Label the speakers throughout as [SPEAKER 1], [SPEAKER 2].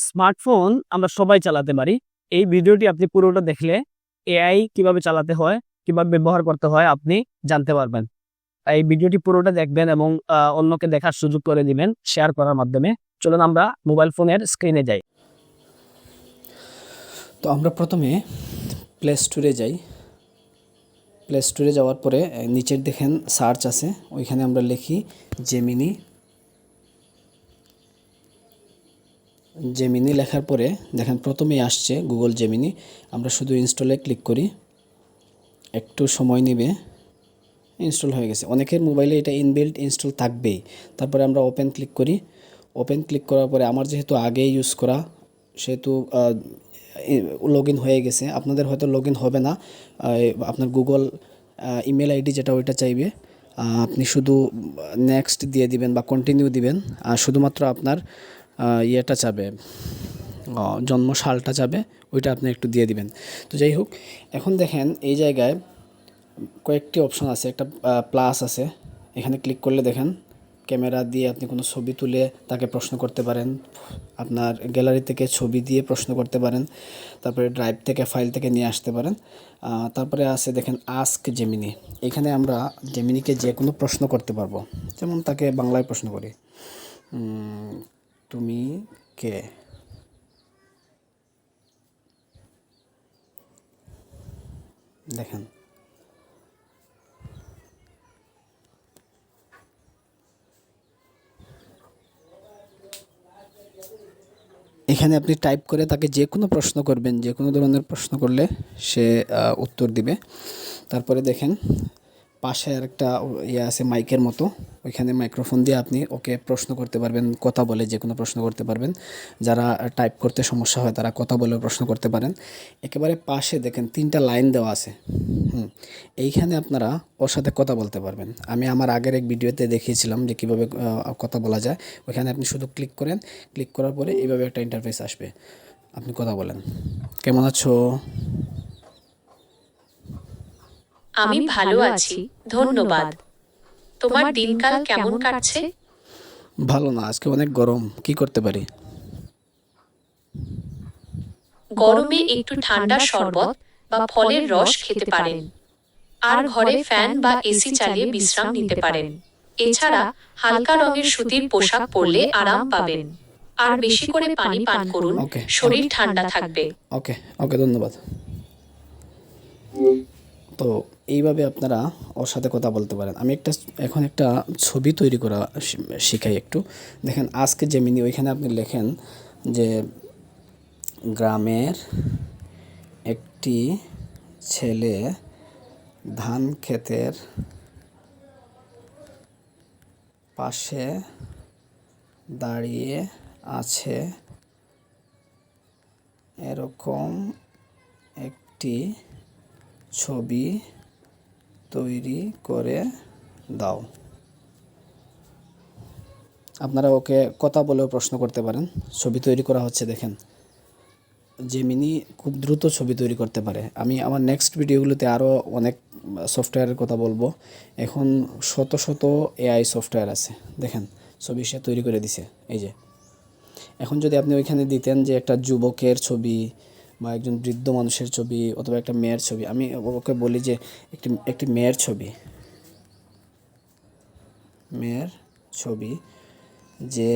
[SPEAKER 1] Smartphone আমরা সবাই চালাতে পারি। এই ভিডিওটি আপনি পুরোটা দেখলে এআই কিভাবে চালাতে হয়, কিভাবে ব্যবহার করতে হয় আপনি জানতে পারবেন। এই ভিডিওটি পুরোটা দেখবেন এবং অন্যকে দেখার সুযোগ করে দিবেন শেয়ার করার মাধ্যমে। চলুন আমরা মোবাইল ফোনের স্ক্রিনে যাই।
[SPEAKER 2] তো আমরা প্রথমে প্লে স্টোরে যাই। প্লে স্টোরে যাওয়ার পরে নিচের দেখেন সার্চ আছে, ওইখানে আমরা লিখি জেমিনি। জেমিনি লেখার পরে দেখেন প্রথমেই আসছে গুগল জেমিনি। আমরা শুধু ইনস্টলে ক্লিক করি, একটু সময় নেবে। ইনস্টল হয়ে গেছে। অনেকের মোবাইলে এটা ইনবিল্ট ইনস্টল থাকবেই। তারপরে আমরা ওপেন ক্লিক করি। ওপেন ক্লিক করার পরে আমার যেহেতু আগে ইউজ করা, সেহেতু লগ ইন হয়ে গেছে। আপনাদের হয়তো লগ ইন হবে না, আপনার গুগল ইমেল আইডি যেটা ওইটা চাইবে। আপনি শুধু নেক্সট দিয়ে দিবেন বা কন্টিনিউ দিবেন, আর শুধুমাত্র আপনার ইয়েটা চাবে, জন্ম সালটা চাবে, ওইটা আপনি একটু দিয়ে দিবেন। তো যাই হোক, এখন দেখেন এই জায়গায় কয়েকটি অপশন আছে, একটা প্লাস আছে। এখানে ক্লিক করলে দেখেন ক্যামেরা দিয়ে আপনি কোনো ছবি তুলে তাকে প্রশ্ন করতে পারেন, আপনার গ্যালারি থেকে ছবি দিয়ে প্রশ্ন করতে পারেন, তারপরে ড্রাইভ থেকে ফাইল থেকে নিয়ে আসতে পারেন। তারপরে আছে দেখেন আস্ক জেমিনি। এখানে আমরা জেমিনিকে যে কোনো প্রশ্ন করতে পারবো। যেমন তাকে বাংলায় প্রশ্ন করি, তুমি কে? দেখেন এখানে আপনি টাইপ করে তাকে যে কোনো প্রশ্ন করবেন, যে কোনো ধরনের প্রশ্ন করলে সে উত্তর দিবে। তারপরে দেখেন পাশে আরেকটা ইয়ে আছে মাইকের মতো, ওইখানে মাইক্রোফোন দিয়ে আপনি ওকে প্রশ্ন করতে পারবেন, কথা বলে যে কোনো প্রশ্ন করতে পারবেন। যারা টাইপ করতে সমস্যা হয় তারা কথা বলে প্রশ্ন করতে পারেন। একেবারে পাশে দেখেন 3টা লাইন দেওয়া আছে। এইখানে আপনারা ওর সাথে কথা বলতে পারবেন। আমি আমার আগের এক ভিডিওতে দেখিয়েছিলাম যে কীভাবে কথা বলা যায়। ওইখানে আপনি শুধু ক্লিক করেন, ক্লিক করার পরে এইভাবে একটা ইন্টারফেস আসবে, আপনি কথা বলেন, কেমন আছো?
[SPEAKER 3] আমি ভালো আছি, ধন্যবাদ। তোমার দিনকাল কেমন কাটছে?
[SPEAKER 2] ভালো না, আজকে অনেক গরম, কি করতে পারি?
[SPEAKER 3] গরমে একটু ঠান্ডা শরবত বা ফলের রস খেতে পারেন, আর ঘরে ফ্যান বা এসি চালিয়ে বিশ্রাম নিতে পারেন। এছাড়া হালকা রঙের সুতির পোশাক পরলে আরাম পাবেন, আর বেশি করে পানি পান করুন,
[SPEAKER 2] ওকে
[SPEAKER 3] শরীর ঠান্ডা থাকবে।
[SPEAKER 2] ওকে ওকে ধন্যবাদ। তো এইভাবে আপনারা ওর সাথে কথা বলতে পারেন। আমি এখন একটা ছবি তৈরি করা শিখাই একটু। দেখেন আজকে জেমিনি, ওইখানে আপনি লেখেন যে গ্রামের একটি ছেলে ধান ক্ষেতের পাশে দাঁড়িয়ে আছে, এরকম একটি ছবি তৈরি করে দাও। আপনারা ওকে কথা বলেও প্রশ্ন করতে পারেন। ছবি তৈরি করা হচ্ছে, দেখেন জেমিনি খুব দ্রুত ছবি তৈরি করতে পারে। আমি আমার নেক্সট ভিডিওগুলোতে আরও অনেক সফটওয়্যারের কথা বলবো। এখন শত শত এআই সফটওয়্যার আছে, দেখেন ছবি সে তৈরি করে দিছে। এই যে এখন যদি আপনি ওইখানে দিতেন যে একটা যুবকের ছবি বা একজন বৃদ্ধ মানুষের ছবি অথবা একটা মেয়ের ছবি, আমি ওকে বলি যে একটি মেয়ের ছবি, মেয়ের ছবি যে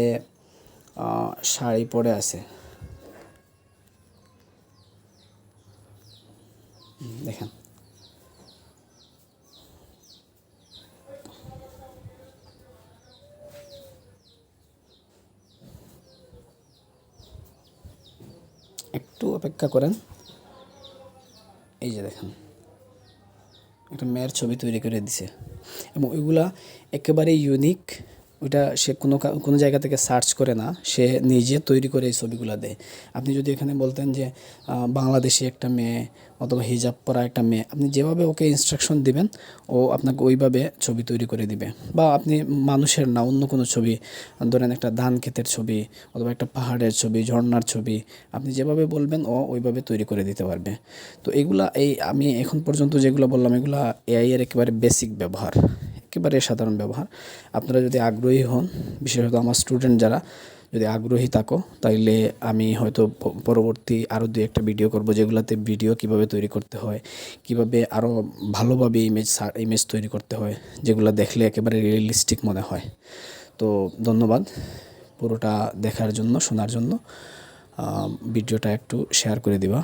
[SPEAKER 2] শাড়ি পরে আছে, দেখেন একটু অপেক্ষা করেন। এই যে দেখেন একটা মেয়ের ছবি তৈরি করে দিছে, এবং ওইগুলা একেবারে ইউনিক। ওইটা সে কোনো জায়গা থেকে সার্চ করে না, সে নিজে তৈরি করে এই ছবিগুলো দেয়। আপনি যদি এখানে বলতেন যে বাংলাদেশি একটা মেয়ে অথবা হিজাব পরা একটা মেয়ে, আপনি যেভাবে ওকে ইনস্ট্রাকশন দিবেন ও আপনাকে ওইভাবে ছবি তৈরি করে দিবে। বা আপনি মানুষের না অন্য কোনো ছবি, ধরেন একটা ধান ক্ষেতের ছবি অথবা একটা পাহাড়ের ছবি, ঝর্ণার ছবি, আপনি যেভাবে বলবেন ও ওইভাবে তৈরি করে দিতে পারবে। তো এগুলা আমি এখন পর্যন্ত যেগুলো বললাম এগুলা এআই এর একেবারে বেসিক ব্যবহার, একেবারে সাধারণ ব্যবহার। আপনারা যদি আগ্রহী হন, বিশেষত আমার স্টুডেন্ট যারা, যদি আগ্রহী থাকো তাইলে আমি হয়তো পরবর্তী আরও দু একটা ভিডিও করব, যেগুলোতে ভিডিও কিভাবে তৈরি করতে হয়, কিভাবে আরও ভালোভাবে ইমেজ তৈরি করতে হয়, যেগুলো দেখলে একেবারে রিয়েলিস্টিক মনে হয়। তো ধন্যবাদ পুরোটা দেখার জন্য, শোনার জন্য। ভিডিওটা একটু শেয়ার করে দিবা।